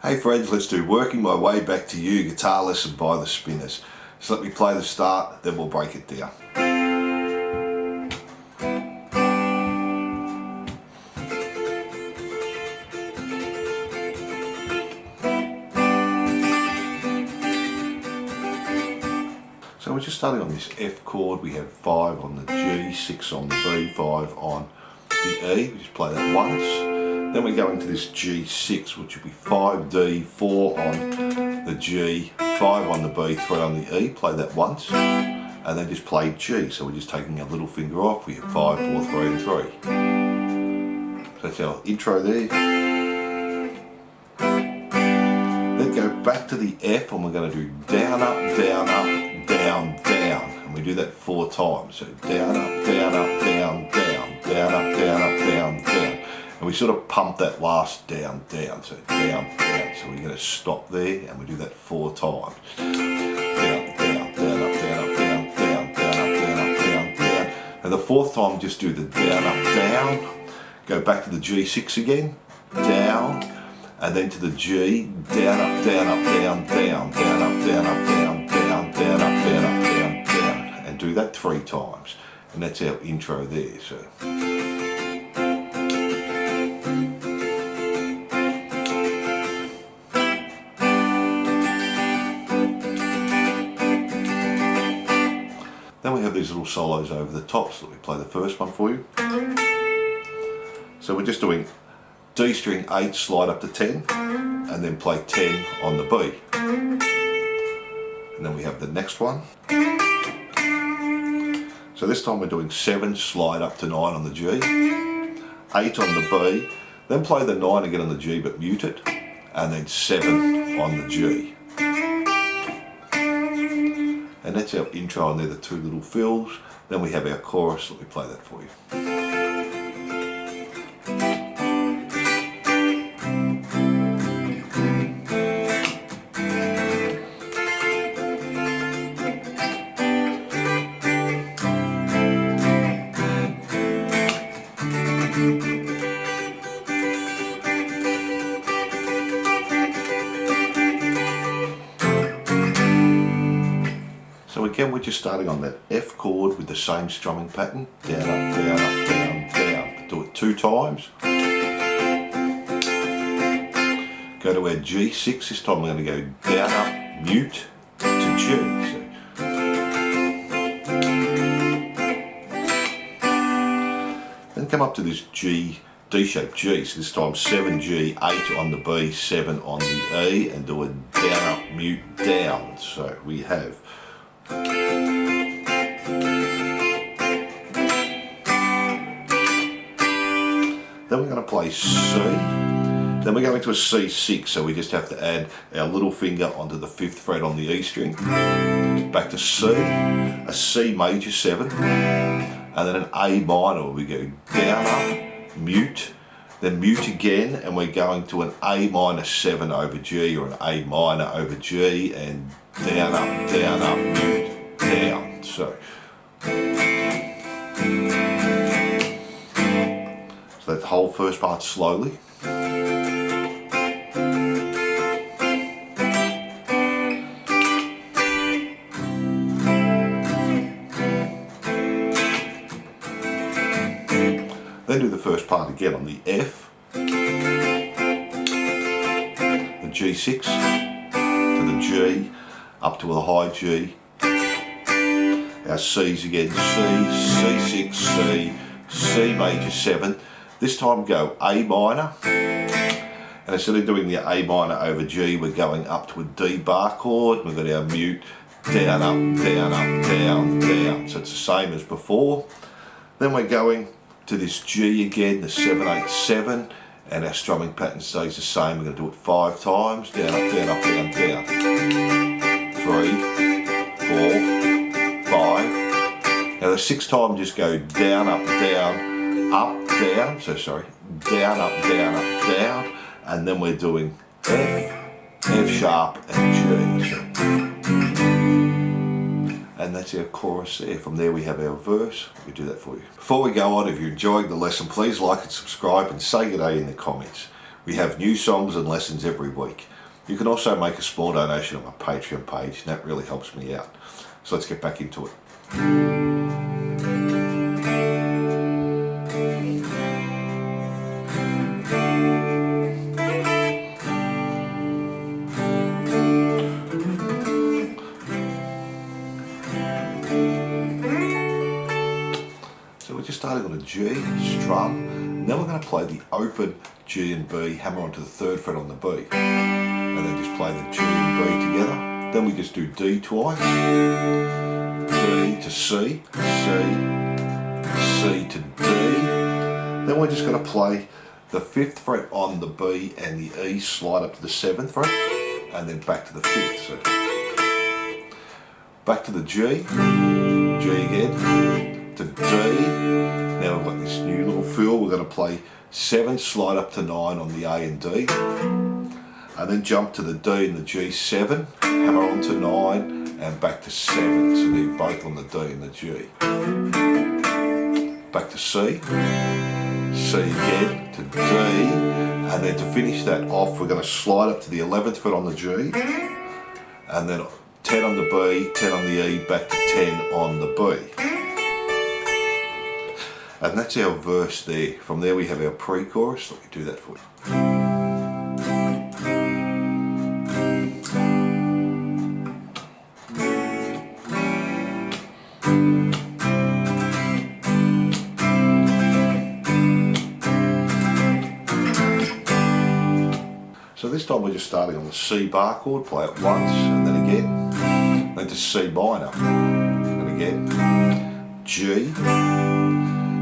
Hey friends, let's do Working My Way Back to You, guitar lesson by the Spinners. So let me play the start, then we'll break it down. So we're just starting on this F chord. We have 5 on the G, 6 on the B, 5 on the E. We just play that once. Then we go into this G6, which will be 5D, 4 on the G, 5 on the B, 3 on the E. Play that once. And then just play G. So we're just taking our little finger off. We have 5, 4, 3 and 3. So that's our intro there. Then go back to the F and we're going to do down, up, down, up, down, down. And we do that 4 times. So down, up, down, up, down, down, down, up, down, up, down, down. And we sort of pump that last down, down. So down, down. So we're going to stop there and we do that 4 times. Down, down, down, up, down, up, down, down, down, up, down, up, down, down. And the 4th time just do the down, up, down. Go back to the G6 again. Down. And then to the G, down, up, down, up, down, down, down, up, down, up, down, down, down, up, down, up, down, down. And do that 3 times. And that's our intro there. So. Then we have these little solos over the top, so let me play the first one for you. So we're just doing D string 8, slide up to 10, and then play 10 on the B. And then we have the next one. So this time we're doing 7, slide up to 9 on the G, 8 on the B, then play the 9 again on the G but mute it, and then 7 on the G. And that's our intro, and they're the 2 little fills. Then we have our chorus. Let me play that for you. So again, we're just starting on that F chord with the same strumming pattern. Down, up, down, up, down, down. Do it 2 times. Go to our G6. This time we're going to go down, up, mute to G. So. Then come up to this G, D-shaped G. So this time 7G, 8 on the B, 7 on the E, and do a down, up, mute, down. So we have. Then we're going to play C, then we're going to a C6, so we just have to add our little finger onto the 5th fret on the E string, back to C, a C major 7, and then an A minor where we go down, up, mute, then mute again, and we're going to an A minor 7 over G or an A minor over G, and down, up, mute, down. So that whole first part slowly. Then do the first part again on the F, the G6, to the G, up to the high G, our C's again, C, C6, C, C major 7. This time go A minor, and instead of doing the A minor over G, we're going up to a D bar chord. We've got our mute, down, up, down, up, down, down. So it's the same as before. Then we're going to this G again, the 7, 8, 7, and our strumming pattern stays the same. We're going to do it 5 times, down, up, down, up, down, down. 3, 4, 5. Now the 6th time just go down, up, down, up, down, so sorry, down, up, down, and then we're doing F, F sharp, and G. So. And that's our chorus there. From there we have our verse. We do that for you. Before we go on, if you're enjoying the lesson, please like and subscribe and say good day in the comments. We have new songs and lessons every week. You can also make a small donation on my Patreon page, and that really helps me out. So let's get back into it. So we're just starting on a G, strum, and then we're going to play the open G and B, hammer onto the 3rd fret on the B, and then just play the G and B together. Then we just do D twice, D to C, C to D. Then we're just going to play the 5th fret on the B and the E, slide up to the 7th fret, and then back to the 5th. So back to the G, G again, to D. Now we've got this new little fill. We're going to play 7, slide up to 9 on the A and D, and then jump to the D and the G, 7, hammer on to 9, and back to 7. So they're both on the D and the G. Back to C, C again, to D, and then to finish that off, we're going to slide up to the 11th fret on the G, and then 10 on the B, 10 on the E, back to 10 on the B. And that's our verse there. From there we have our pre-chorus. Let me do that for you. So this time we're just starting on the C bar chord, play it once and then again, then to C minor, and again, G.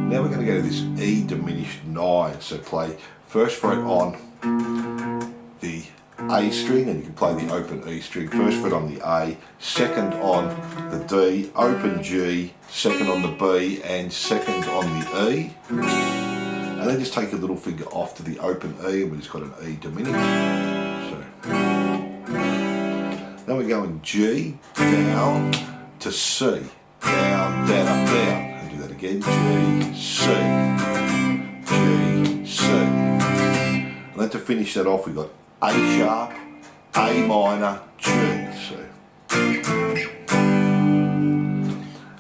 Now we're going to go to this E diminished 9, so play 1st fret on the A string, and you can play the open E string, 1st fret on the A, 2nd on the D, open G, 2nd on the B, and 2nd on the E. And then just take your little finger off to the open E, and we've just got an E diminished. So then we're going G, down to C, down, down, up, down. That again, G, C, G, C. And then to finish that off, we've got A sharp, A minor, G. So.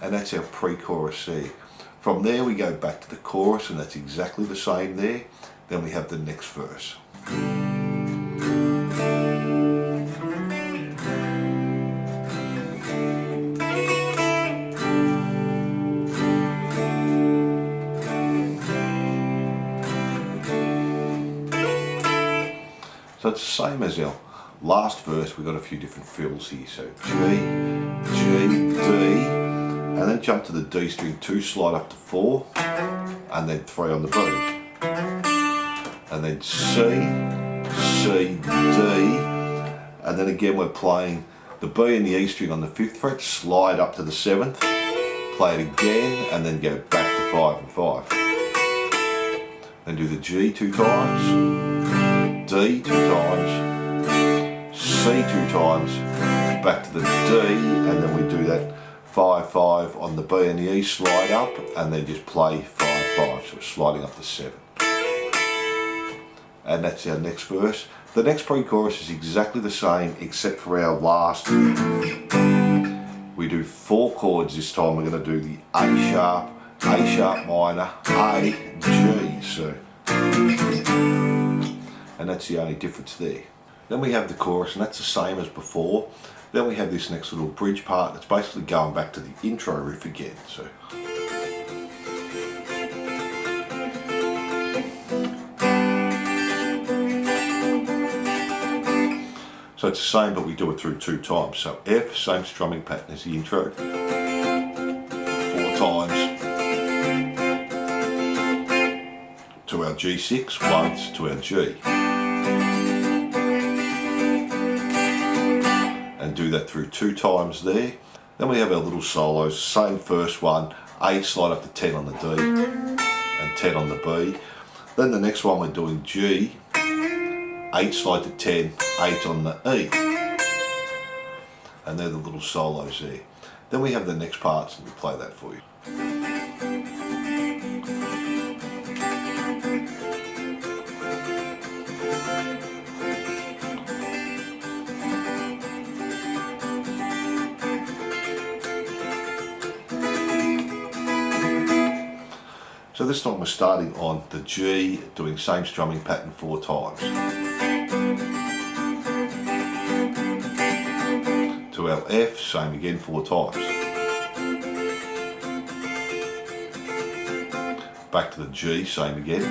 And that's our pre-chorus there. From there we go back to the chorus, and that's exactly the same there. Then we have the next verse. So it's the same as our last verse. We've got a few different fills here. So G, G, D, and then jump to the D string 2, slide up to 4, and then 3 on the B. And then C, C, D, and then again we're playing the B and the E string on the 5th fret, slide up to the 7th, play it again, and then go back to 5 and 5. Then do the G 2 times, D 2 times, C 2 times, back to the D, and then we do that 5, 5 on the B and the E, slide up, and then just play 5, 5, so we're sliding up to 7. And that's our next verse. The next pre-chorus is exactly the same, except for our last. We do 4 chords this time. We're going to do the A sharp minor, A, G, so. And that's the only difference there. Then we have the chorus, and that's the same as before. Then we have this next little bridge part that's basically going back to the intro riff again. So it's the same, but we do it through 2 times. So F, same strumming pattern as the intro. 4 times to our G6, once to our G. And do that through 2 times there. Then we have our little solos, same first one, A slide up to 10 on the D and 10 on the B. Then the next one we're doing G, 8 slide to 10, 8 on the E. And they're the little solos there. Then we have the next parts, and we play that for you. this time we're starting on the G, doing same strumming pattern 4 times. To our F, same again 4 times. Back to the G, same again.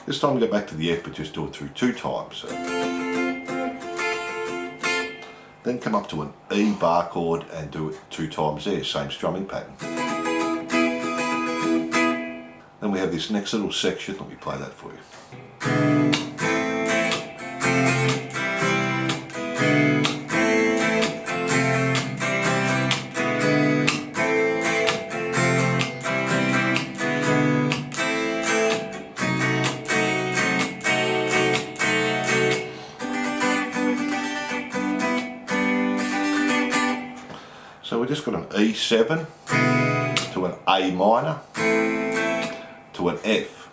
This time we go back to the F, but just do it through 2 times. So. Then come up to an E bar chord and do it 2 times there, same strumming pattern. Then we have this next little section, let me play that for you. So we just got an E7 to an A minor to an F.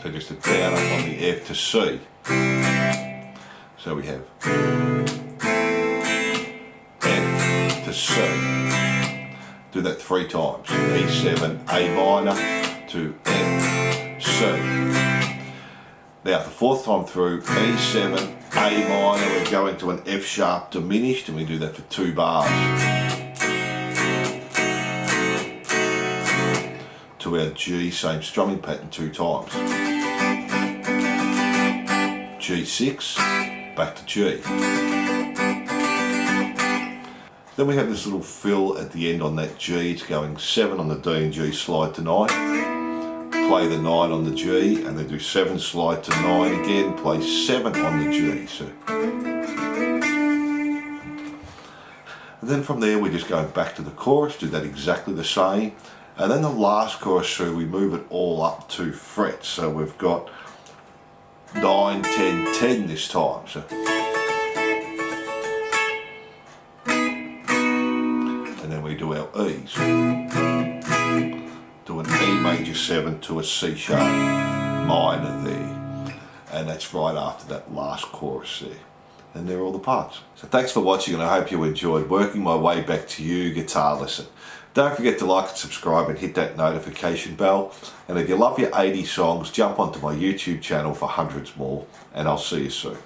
So just a down up on the F to C. So we have F to C. Do that 3 times. E7, A minor to F, C. Now the 4th time through, E7, A minor, we're going to an F sharp diminished, and we do that for 2 bars. To our G, same strumming pattern 2 times. G6, back to G. Then we have this little fill at the end on that G, it's going 7 on the D and G, slide to 9. Play the 9 on the G, and then do 7, slide to 9 again, play 7 on the G. So. And then from there we're just going back to the chorus, do that exactly the same. And then the last chorus through, we move it all up 2 frets. So we've got 9, 10, 10 this time. So. And then we do our E's. Do an E major 7 to a C sharp minor there. And that's right after that last chorus there. And they're all the parts. So thanks for watching, and I hope you enjoyed working my way back to you guitar lesson. Don't forget to like and subscribe and hit that notification bell. And if you love your 80s songs, jump onto my YouTube channel for hundreds more, and I'll see you soon.